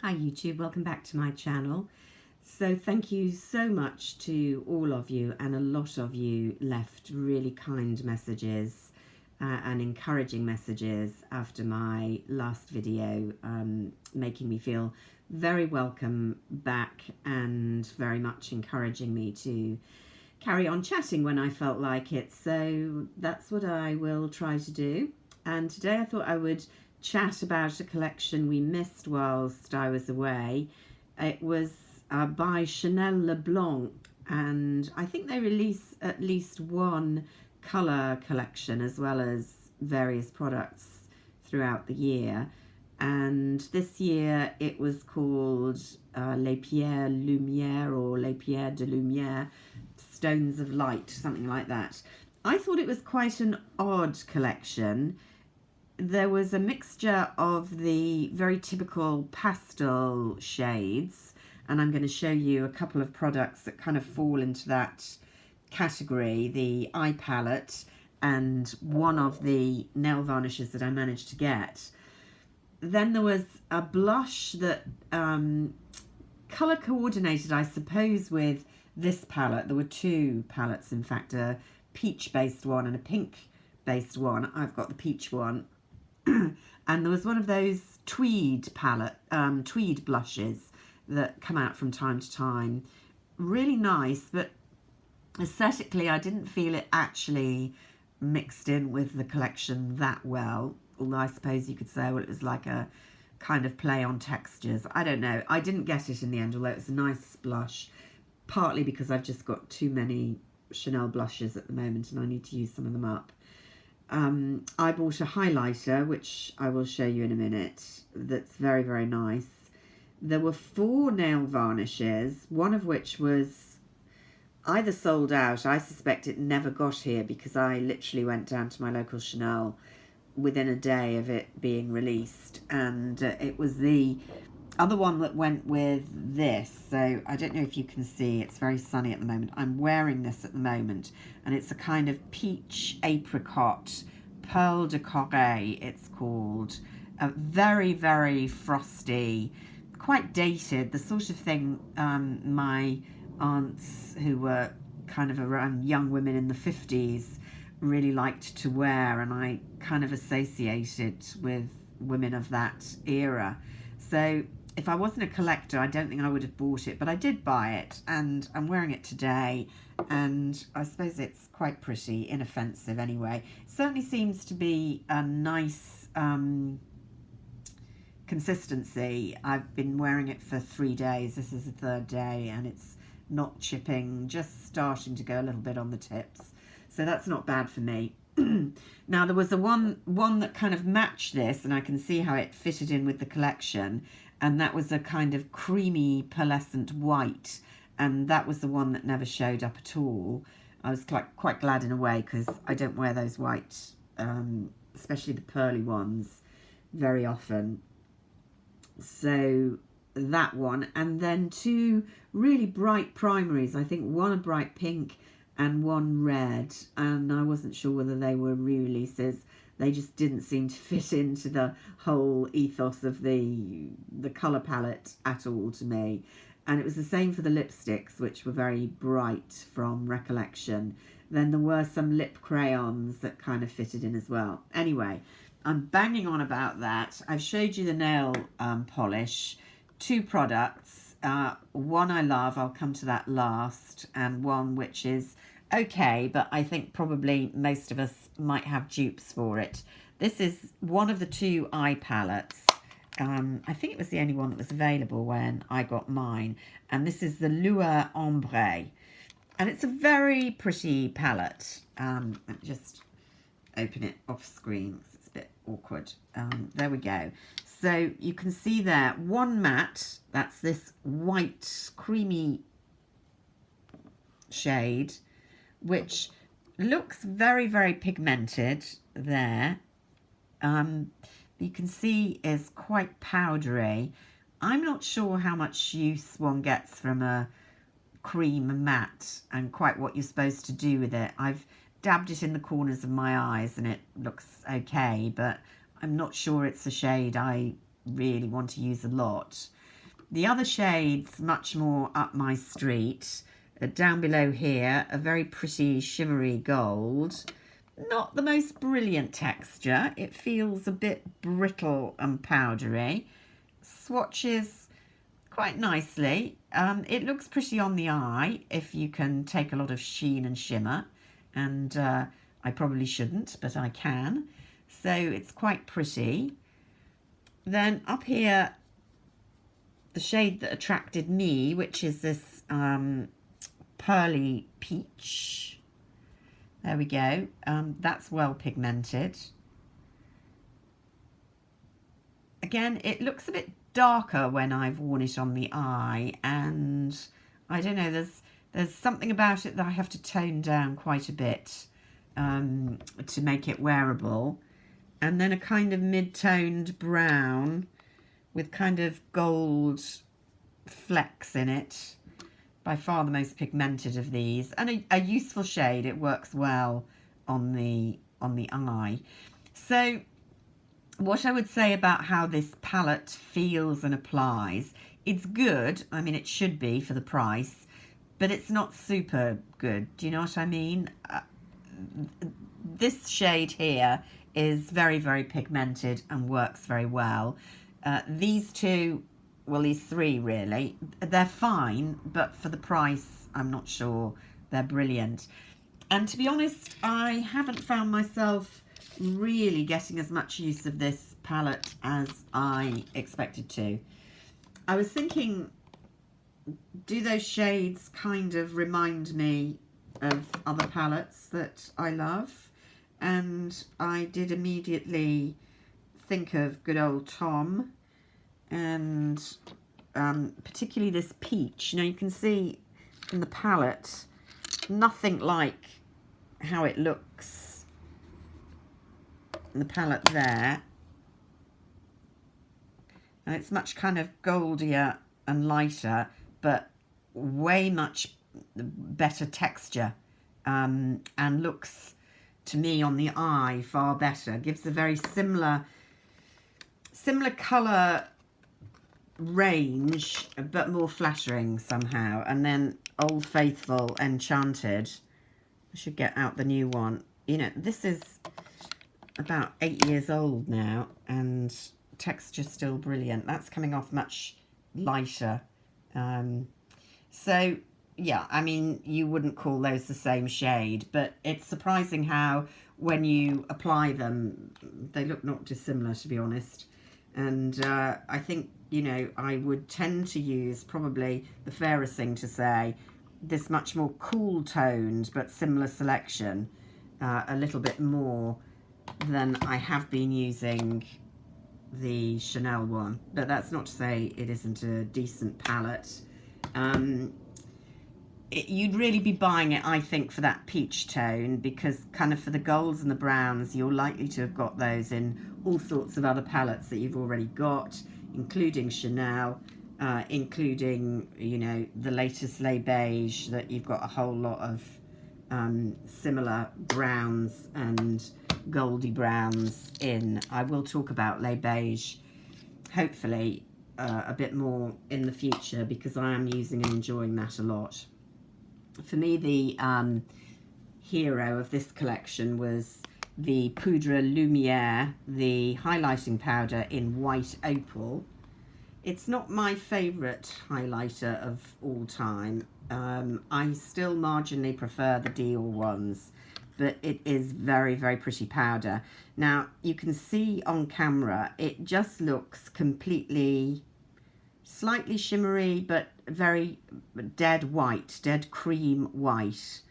Hi YouTube, welcome back to my channel. So thank you so much to all of you, and a lot of you left really kind messages and encouraging messages after my last video, making me feel very welcome back and very much encouraging me to carry on chatting when I felt like it. So that's what I will try to do. And today I thought I would chat about a collection we missed whilst I was away. It was by Chanel Le Blanc, and I think they release at least one colour collection as well as various products throughout the year. And this year it was called Les Pierres Lumière, or Les Pierres de Lumière, Stones of Light, something like that. I thought it was quite an odd collection. There was a mixture of the very typical pastel shades, and I'm going to show you a couple of products that kind of fall into that category, the eye palette and one of the nail varnishes that I managed to get. Then there was a blush that colour coordinated, I suppose, with this palette. There were two palettes, in fact, a peach based one and a pink based one. I've got the peach one. And there was one of those tweed tweed blushes that come out from time to time. Really nice, but aesthetically I didn't feel it actually mixed in with the collection that well. Although I suppose you could say, well, it was like a kind of play on textures. I don't know. I didn't get it in the end, although it was a nice blush, partly because I've just got too many Chanel blushes at the moment and I need to use some of them up. I bought a highlighter, which I will show you in a minute, that's very, very nice. There were 4 nail varnishes, one of which was either sold out. I suspect it never got here because I literally went down to my local Chanel within a day of it being released, and it was the other one that went with this. So I don't know if you can see, it's very sunny at the moment. I'm wearing this at the moment, and it's a kind of peach apricot pearl de Corée, it's called. Very, very frosty, quite dated, the sort of thing my aunts, who were kind of around young women in the 50s, really liked to wear, and I kind of associate it with women of that era. So if I wasn't a collector, I don't think I would have bought it, but I did buy it, and I'm wearing it today, and I suppose it's quite pretty, inoffensive anyway. It certainly seems to be a nice consistency. I've been wearing it for 3 days. This is the 3rd day, and it's not chipping, just starting to go a little bit on the tips. So that's not bad for me. Now there was a one that kind of matched this, and I can see how it fitted in with the collection, and that was a kind of creamy pearlescent white, and that was the one that never showed up at all. I was quite glad in a way, because I don't wear those white, especially the pearly ones, very often. So that one, and then 2 really bright primaries. I think one a bright pink and one red, and I wasn't sure whether they were re-releases. They just didn't seem to fit into the whole ethos of the colour palette at all to me. And it was the same for the lipsticks, which were very bright from recollection. Then there were some lip crayons that kind of fitted in as well. Anyway, I'm banging on about that. I've showed you the nail polish, 2 products. One I love, I'll come to that last, and one which is okay, but I think probably most of us might have dupes for it. This is one of the 2 eye palettes. I think it was the only one that was available when I got mine, and this is the Lueur Ombre, and it's a very pretty palette. Let me just open it off screen because it's a bit awkward. There we go. So you can see there, one matte, that's this white creamy shade, which looks very, very pigmented there. You can see is quite powdery. I'm not sure how much use one gets from a cream matte and quite what you're supposed to do with it. I've dabbed it in the corners of my eyes and it looks okay, but I'm not sure it's a shade I really want to use a lot. The other shades, much more up my street. Down below here, a very pretty shimmery gold. Not the most brilliant texture. It feels a bit brittle and powdery. Swatches quite nicely. It looks pretty on the eye if you can take a lot of sheen and shimmer. And I probably shouldn't, but I can. So it's quite pretty. Then up here, the shade that attracted me, which is this pearly peach. There we go. That's well pigmented. Again, it looks a bit darker when I've worn it on the eye, and I don't know, there's something about it that I have to tone down quite a bit to make it wearable. And then a kind of mid-toned brown with kind of gold flecks in it. By far the most pigmented of these, and a useful shade. It works well on the eye. So what I would say about how this palette feels and applies, it's good. I mean, it should be for the price, but it's not super good. Do you know what I mean? This shade here is very, very pigmented and works very well. These two, well, these three really, they're fine, but for the price, I'm not sure they're brilliant. And to be honest, I haven't found myself really getting as much use of this palette as I expected to. I was thinking, do those shades kind of remind me of other palettes that I love? And I did immediately think of good old Tom, and particularly this peach. Now you can see in the palette, nothing like how it looks in the palette there. And it's much kind of goldier and lighter, but way much better texture, and looks, to me, on the eye far better. Gives a very similar colour range, but more flattering somehow. And then Old Faithful Enchanted. I should get out the new one. You know, this is about 8 years old now, and texture's still brilliant. That's coming off much lighter. So yeah, I mean, you wouldn't call those the same shade, but it's surprising how when you apply them, they look not dissimilar, to be honest. And I think, you know, I would tend to use, probably the fairest thing to say, this much more cool toned but similar selection, a little bit more than I have been using the Chanel one. But that's not to say it isn't a decent palette. You'd really be buying it, I think, for that peach tone, because kind of for the golds and the browns, you're likely to have got those in all sorts of other palettes that you've already got, including Chanel, including, you know, the latest Les Beige, that you've got a whole lot of similar browns and goldy browns in. I will talk about Les Beige, hopefully, a bit more in the future, because I am using and enjoying that a lot. For me, the hero of this collection was the Poudre Lumière, the highlighting powder in white opal. It's not my favourite highlighter of all time. I still marginally prefer the Dior ones, but it is very, very pretty powder. Now, you can see on camera, it just looks completely, slightly shimmery, but very dead white, dead cream white.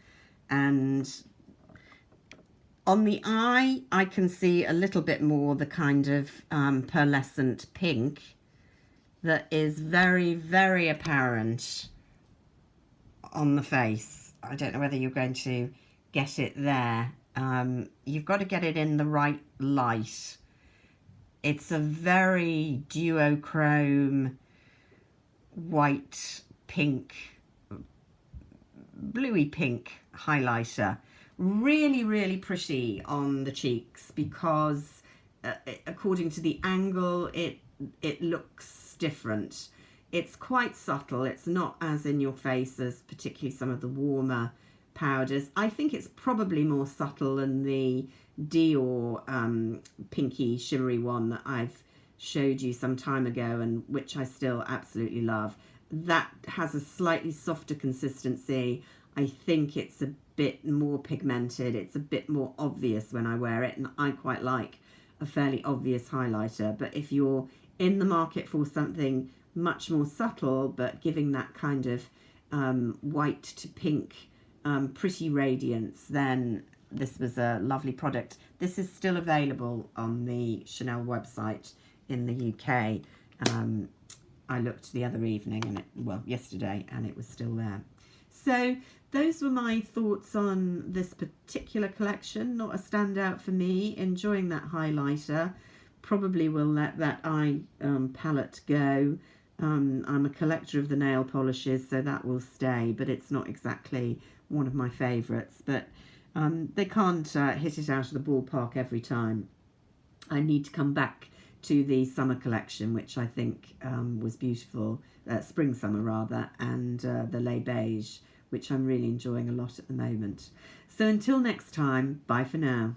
And on the eye, I can see a little bit more the kind of pearlescent pink that is very, very apparent on the face. I don't know whether you're going to get it there. You've got to get it in the right light. It's a very duochrome, white, pink, bluey pink highlighter. Really, really pretty on the cheeks, because according to the angle, it looks different. It's quite subtle. It's not as in your face as particularly some of the warmer powders. I think it's probably more subtle than the Dior pinky shimmery one that I've showed you some time ago, and which I still absolutely love. That has a slightly softer consistency. I think it's a bit more pigmented. It's a bit more obvious when I wear it, and I quite like a fairly obvious highlighter. But if you're in the market for something much more subtle but giving that kind of white to pink pretty radiance, then this was a lovely product. This is still available on the Chanel website in the UK. I looked the other evening, and yesterday, and it was still there. So those were my thoughts on this particular collection. Not a standout for me. Enjoying that highlighter. Probably will let that eye palette go. I'm a collector of the nail polishes, so that will stay, but it's not exactly one of my favourites. But they can't hit it out of the ballpark every time. I need to come back to the summer collection, which I think was beautiful, spring summer rather, and the lait beige, which I'm really enjoying a lot at the moment. So until next time, bye for now.